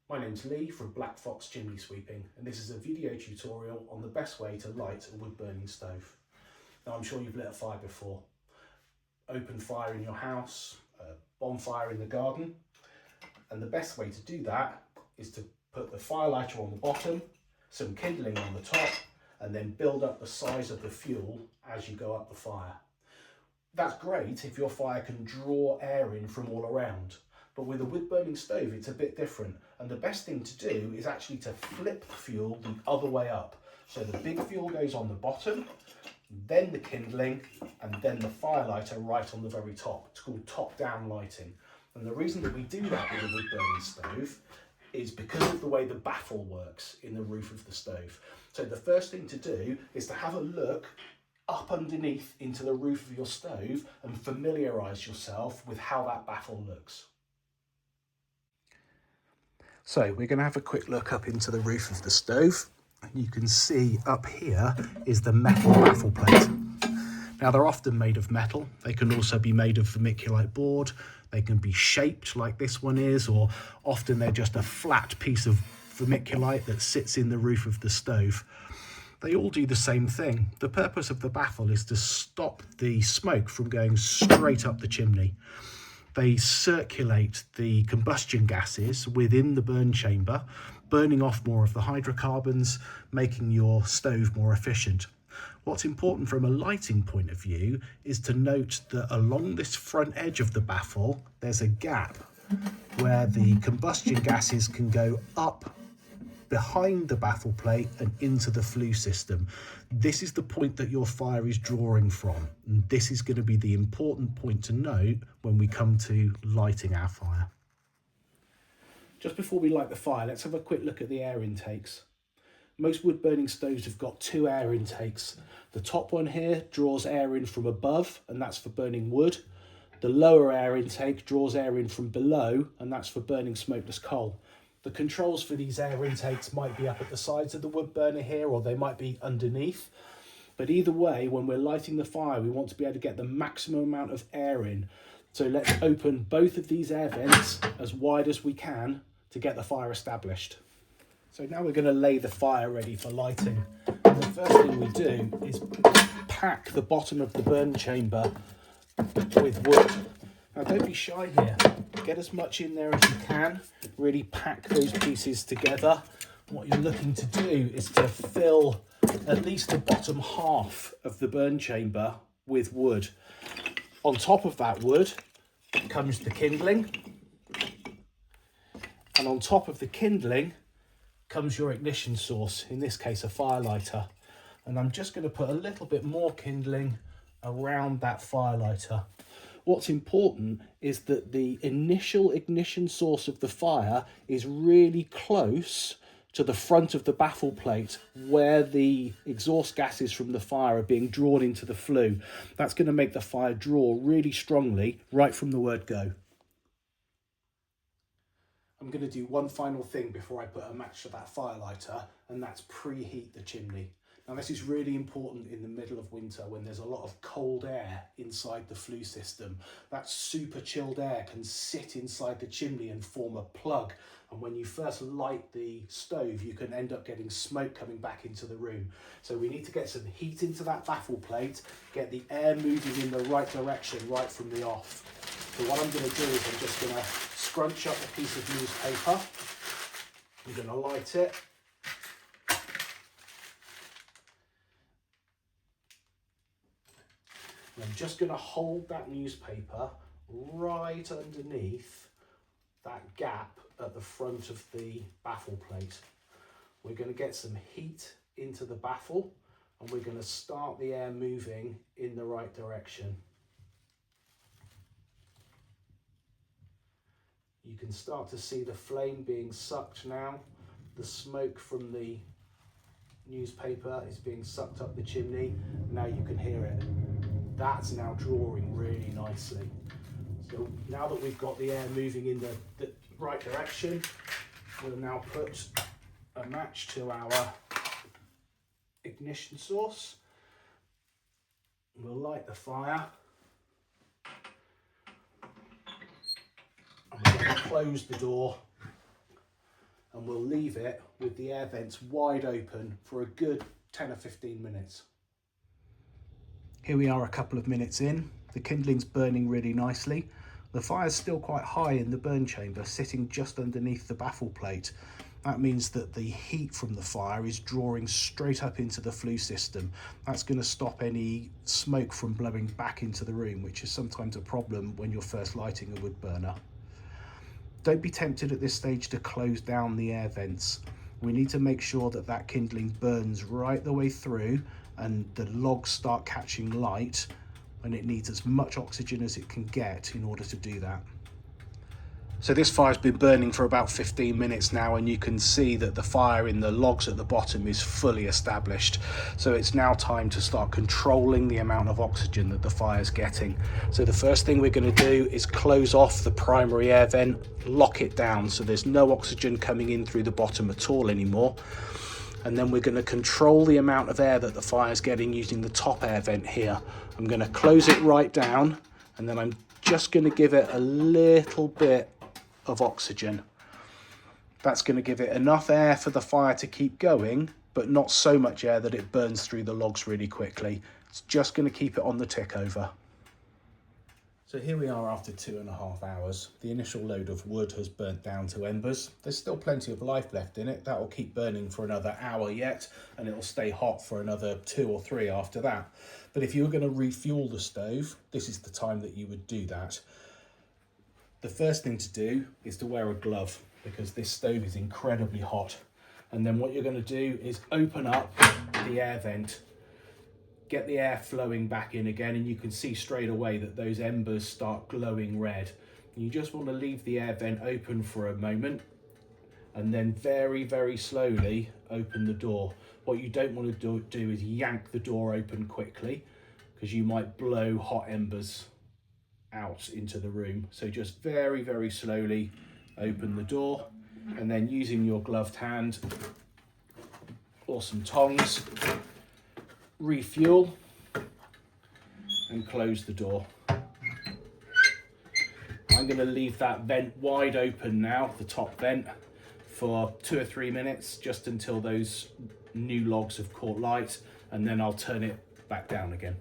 My name's Lee from Black Fox Chimney Sweeping, and this is a video tutorial on the best way to light a wood burning stove. Now, I'm sure you've lit a fire before. Open fire in your house, a bonfire in the garden, and the best way to do that is to put the fire lighter on the bottom, some kindling on the top, and then build up the size of the fuel as you go up the fire. That's great if your fire can draw air in from all around. But with a wood burning stove, it's a bit different. And the best thing to do is actually to flip the fuel the other way up. So the big fuel goes on the bottom, then the kindling, and then the fire lighter right on the very top. It's called top-down lighting. And the reason that we do that with a wood burning stove is because of the way the baffle works in the roof of the stove. So the first thing to do is to have a look up underneath into the roof of your stove and familiarise yourself with how that baffle looks. So we're going to have a quick look up into the roof of the stove. You can see up here is the metal baffle plate. Now they're often made of metal. They can also be made of vermiculite board. They can be shaped like this one is, or often they're just a flat piece of vermiculite that sits in the roof of the stove. They all do the same thing. The purpose of the baffle is to stop the smoke from going straight up the chimney. They circulate the combustion gases within the burn chamber, burning off more of the hydrocarbons, making your stove more efficient. What's important from a lighting point of view is to note that along this front edge of the baffle, there's a gap where the combustion gases can go up behind the baffle plate and into the flue system. This is the point that your fire is drawing from, and this is going to be the important point to note when we come to lighting our fire. Just before we light the fire, let's have a quick look at the air intakes. Most wood burning stoves have got two air intakes. The top one here draws air in from above, and that's for burning wood. The lower air intake draws air in from below, and that's for burning smokeless coal. The controls for these air intakes might be up at the sides of the wood burner here, or they might be underneath. But either way, when we're lighting the fire, we want to be able to get the maximum amount of air in. So let's open both of these air vents as wide as we can to get the fire established. So now we're going to lay the fire ready for lighting. And the first thing we do is pack the bottom of the burn chamber with wood. Now don't be shy here. Get as much in there as you can. Really pack those pieces together. What you're looking to do is to fill at least the bottom half of the burn chamber with wood. On top of that wood comes the kindling. And on top of the kindling comes your ignition source, in this case a fire lighter. And I'm just going to put a little bit more kindling around that fire lighter. What's important is that the initial ignition source of the fire is really close to the front of the baffle plate where the exhaust gases from the fire are being drawn into the flue. That's going to make the fire draw really strongly right from the word go. I'm going to do one final thing before I put a match to that fire lighter, and that's preheat the chimney. Now this is really important in the middle of winter when there's a lot of cold air inside the flue system. That super chilled air can sit inside the chimney and form a plug. And when you first light the stove, you can end up getting smoke coming back into the room. So we need to get some heat into that baffle plate, get the air moving in the right direction right from the off. So what I'm going to do is I'm just going to scrunch up a piece of newspaper. I'm going to light it. And I'm just going to hold that newspaper right underneath that gap at the front of the baffle plate. We're going to get some heat into the baffle, and we're going to start the air moving in the right direction. You can start to see the flame being sucked now. The smoke from the newspaper is being sucked up the chimney. Now you can hear it. That's now drawing really nicely. So now that we've got the air moving in the right direction, we'll now put a match to our ignition source. We'll light the fire. And we're going to close the door and we'll leave it with the air vents wide open for a good 10 or 15 minutes. Here we are a couple of minutes in. The kindling's burning really nicely. The fire's still quite high in the burn chamber, sitting just underneath the baffle plate. That means that the heat from the fire is drawing straight up into the flue system. That's going to stop any smoke from blowing back into the room, which is sometimes a problem when you're first lighting a wood burner. Don't be tempted at this stage to close down the air vents. We need to make sure that that kindling burns right the way through and the logs start catching light, and it needs as much oxygen as it can get in order to do that. So this fire's been burning for about 15 minutes now, and you can see that the fire in the logs at the bottom is fully established. So it's now time to start controlling the amount of oxygen that the fire's getting. So the first thing we're going to do is close off the primary air vent, lock it down so there's no oxygen coming in through the bottom at all anymore. And then we're going to control the amount of air that the fire's getting using the top air vent here. I'm going to close it right down, and then I'm just going to give it a little bit of oxygen. That's going to give it enough air for the fire to keep going, but not so much air that it burns through the logs really quickly. It's just going to keep it on the tick over. So here we are after 2.5 hours. The initial load of wood has burnt down to embers. There's still plenty of life left in it. That will keep burning for another hour yet, and it'll stay hot for another 2 or 3 after that. But if you were going to refuel the stove, this is the time that you would do that. The first thing to do is to wear a glove, because this stove is incredibly hot. And then what you're going to do is open up the air vent, get the air flowing back in again, and you can see straight away that those embers start glowing red. You just want to leave the air vent open for a moment, and then very, very slowly open the door. What you don't want to do is yank the door open quickly, because you might blow hot embers out into the room. So just very, very slowly open the door, and then using your gloved hand or some tongs, refuel and close the door. I'm going to leave that vent wide open now, the top vent, for 2 or 3 minutes, just until those new logs have caught light, and then I'll turn it back down again.